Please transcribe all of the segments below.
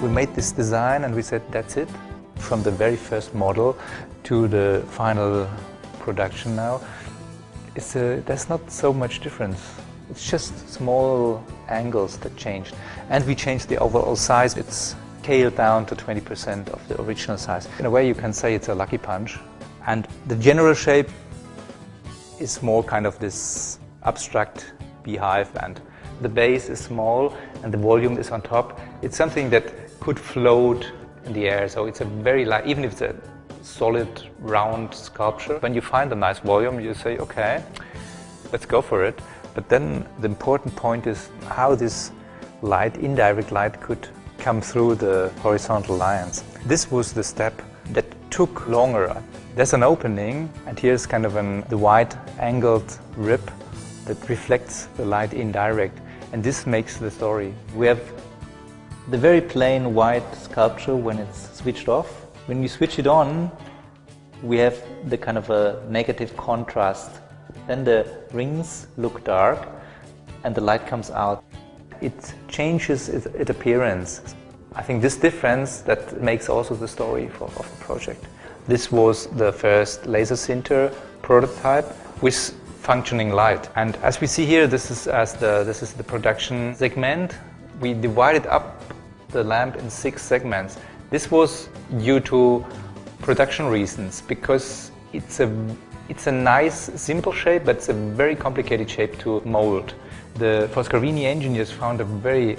We made this design and we said, that's it. From the very first model to the final production now, there's not so much difference. It's just small angles that changed. And we changed the overall size. It's scaled down to 20% of the original size. In a way, you can say it's a lucky punch. And the general shape is more kind of this abstract beehive, and the base is small and the volume is on top. It's something that could float in the air, so it's a very light, even if it's a solid round sculpture. When you find a nice volume, you say, okay, let's go for it. But then the important point is how this light, indirect light, could come through the horizontal lines. This was the step that took longer. There's an opening, and here's kind of the wide angled rib that reflects the light indirect, and this makes the story. We have the very plain white sculpture when it's switched off. When you switch it on, we have the kind of a negative contrast. Then the rings look dark and the light comes out. It changes its appearance. I think this difference that makes also the story of the project. This was the first laser sinter prototype with functioning light. And as we see here, this is the production segment. We divided up the lamp in 6 segments. This was due to production reasons, because it's a nice, simple shape, but it's a very complicated shape to mold. The Foscarini engineers found a very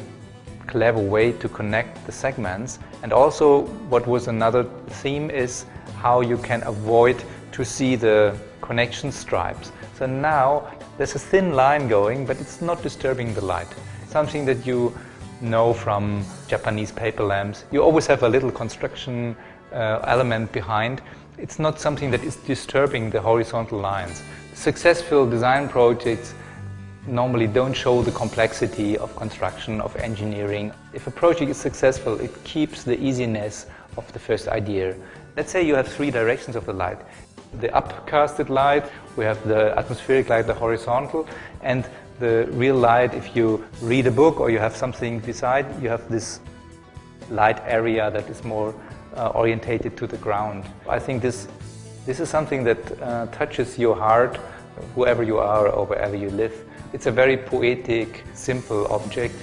clever way to connect the segments, and also what was another theme is how you can avoid to see the connection stripes. So now there's a thin line going, but it's not disturbing the light. Something that you know from Japanese paper lamps. You always have a little construction element behind. It's not something that is disturbing the horizontal lines. Successful design projects normally don't show the complexity of construction, of engineering. If a project is successful, it keeps the easiness of the first idea. Let's say you have 3 directions of the light. The upcasted light, we have the atmospheric light, the horizontal, and the real light. If you read a book or you have something beside, you have this light area that is more orientated to the ground. I think this is something that touches your heart, whoever you are or wherever you live. It's a very poetic, simple object.